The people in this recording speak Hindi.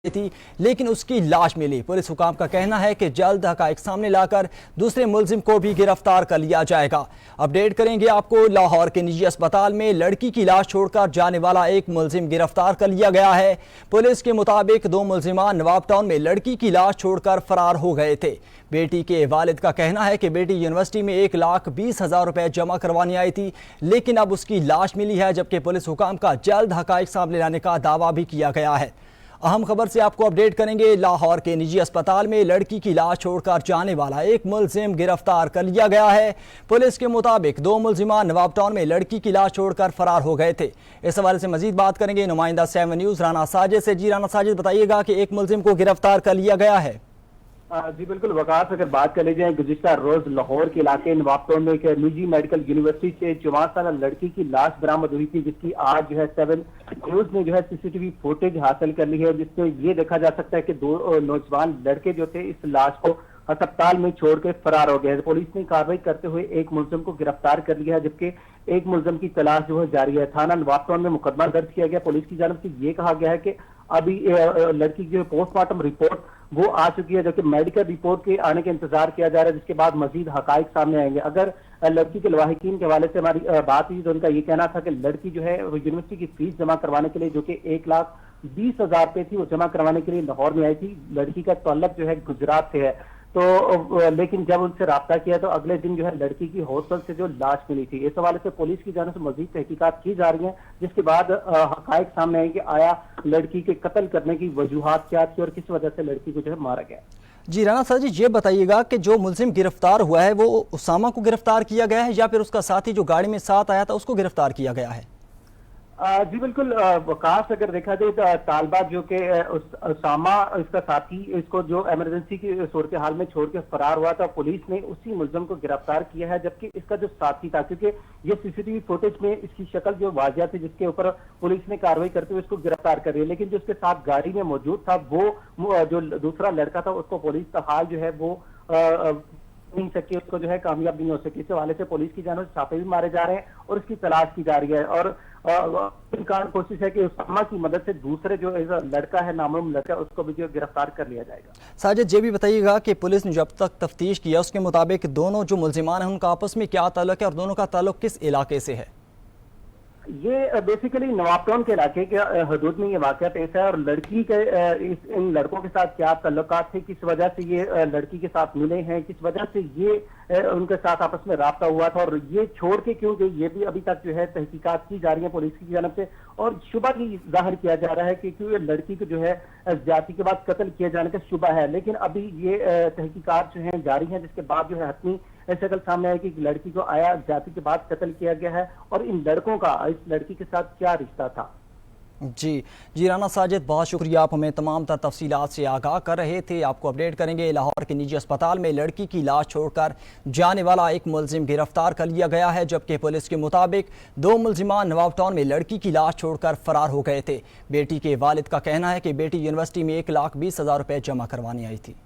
थी, लेकिन उसकी लाश मिली। पुलिस हुकाम का कहना है कि जल्द हकाइक सामने लाकर दूसरे मुलजिम को भी गिरफ्तार कर लिया जाएगा। अपडेट करेंगे आपको। लाहौर के निजी अस्पताल में लड़की की लाश छोड़कर जाने वाला एक मुलजिम गिरफ्तार कर लिया गया है। पुलिस के मुताबिक दो मुलजिमान नवाब टाउन में लड़की की लाश छोड़कर फरार हो गए थे। बेटी के वालिद का कहना है कि बेटी यूनिवर्सिटी में 1,20,000 रुपए जमा करवाने आई थी, लेकिन अब उसकी लाश मिली है, जबकि पुलिस हुकाम का जल्द हकाइक सामने लाने का दावा भी किया गया है। अहम खबर से आपको अपडेट करेंगे। लाहौर के निजी अस्पताल में लड़की की लाश छोड़कर जाने वाला एक मुलजिम गिरफ्तार कर लिया गया है। पुलिस के मुताबिक दो मुलजिमान नवाब टाउन में लड़की की लाश छोड़कर फरार हो गए थे। इस हवाले से मजीद बात करेंगे नुमाइंदा 7 न्यूज़ राना साजिद से। जी राना साजिद, बताइएगा कि एक मुलजिम को गिरफ्तार कर लिया गया है। जी बिल्कुल वकास, अगर बात कर ली जाए गुज़िश्ता रोज लाहौर के इलाके नवाब टाउन में एक निजी मेडिकल यूनिवर्सिटी से 64 साल लड़की की लाश बरामद हुई थी, जिसकी आज जो है 7 न्यूज़ ने जो है सीसीटीवी फुटेज हासिल कर ली है, जिसमें ये देखा जा सकता है कि दो नौजवान लड़के जो थे इस लाश को अस्पताल में छोड़ के फरार हो गए। पुलिस ने कार्रवाई करते हुए एक मुलजिम को गिरफ्तार कर लिया है, जबकि एक मुलजिम की तलाश जो है जारी है। थाना नवाब टाउन में मुकदमा दर्ज किया गया। पुलिस की जानब से ये कहा गया है कि अभी लड़की की जो पोस्टमार्टम रिपोर्ट वो आ चुकी है, जबकि मेडिकल रिपोर्ट के आने का इंतजार किया जा रहा है, जिसके बाद मजीद हकाइक सामने आएंगे। अगर लड़की के लवाहिकीन के हवाले से हमारी बात हुई तो उनका ये कहना था कि लड़की जो है यूनिवर्सिटी की फीस जमा करवाने के लिए, जो कि 1,20,000 रुपए थी, वो जमा करवाने के लिए लाहौर में आई थी। लड़की का तल्लक जो है गुजरात से है, तो लेकिन जब उनसे राब्ता किया तो अगले दिन जो है लड़की की हॉस्टल से जो लाश मिली थी। इस हवाले से पुलिस की जानिब से मजीद तहकीकात की जा रही है, जिसके बाद हकाइक सामने आएंगे। आया लड़की के कत्ल करने की वजूहात क्या थी और किस वजह से लड़की को जो है मारा गया। जी राना सर जी, ये बताइएगा कि जो मुलजिम गिरफ्तार हुआ है वो उसामा को गिरफ्तार किया गया है या फिर उसका साथी जो गाड़ी में साथ आया था उसको गिरफ्तार किया गया है? जी बिल्कुल वकास, अगर देखा जाए तो तालबा जो कि उसामा इसका साथी, इसको जो इमरजेंसी की सूरत हाल में छोड़ के फरार हुआ था, पुलिस ने उसी मुलजिम को गिरफ्तार किया है, जबकि इसका जो साथी था, क्योंकि ये सीसीटीवी फुटेज में इसकी शक्ल जो वाजिया थी, जिसके ऊपर पुलिस ने कार्रवाई करते हुए इसको गिरफ्तार कर रही है, लेकिन जो उसके साथ गाड़ी में मौजूद था वो जो दूसरा लड़का था, उसको पुलिस का हाल जो है वो नहीं सकी, उसको जो है कामयाब नहीं हो सकी। इस हवाले से पुलिस की जानब से छापे भी मारे जा रहे हैं और इसकी तलाश की जा रही है। और इनका कोशिश है कि उसामा की मदद से दूसरे जो लड़का है, नामालूम लड़का, उसको भी जो गिरफ्तार कर लिया जाएगा। साजिद, ये भी बताइएगा कि पुलिस ने जब तक तफ्तीश किया उसके मुताबिक दोनों जो मुलजिमान हैं उनका आपस में क्या ताल्लुक है और दोनों का ताल्लुक किस इलाके से है? ये बेसिकली नवाब टाउन के इलाके के हदूद में ये वाकया पेश है और लड़की के इन लड़कों के साथ क्या ताल्लुकात थे, किस वजह से ये लड़की के साथ मिले हैं, किस वजह से ये उनके साथ आपस में राब्ता हुआ था और ये छोड़ के क्यों गई, ये भी अभी तक जो है तहकीकात की जा रही है पुलिस की जानब से। और शुबा भी जाहिर किया जा रहा है कि क्यों लड़की को जो है ज्यादती के बाद कत्ल किए जाने का शुबा है, लेकिन अभी ये तहकीकात जो है जारी है, जिसके बाद जो है हतमी शक्ल सामने आया कि लड़की को आया जाति के बाद कत्ल किया गया है और इन लड़कों का इस लड़की के साथ क्या रिश्ता था। जी राना साजिद, बहुत शुक्रिया, आप हमें तमाम तर तफसीलात से आगाह कर रहे थे। आपको अपडेट करेंगे। लाहौर के निजी अस्पताल में लड़की की लाश छोड़कर जाने वाला एक मुलजिम गिरफ्तार कर लिया गया है, जबकि पुलिस के मुताबिक दो मुलजिमान नवाब टाउन में लड़की की लाश छोड़कर फरार हो गए थे। बेटी के वालिद का कहना है कि बेटी यूनिवर्सिटी में 1,20,000 रुपए जमा करवाने आई थी।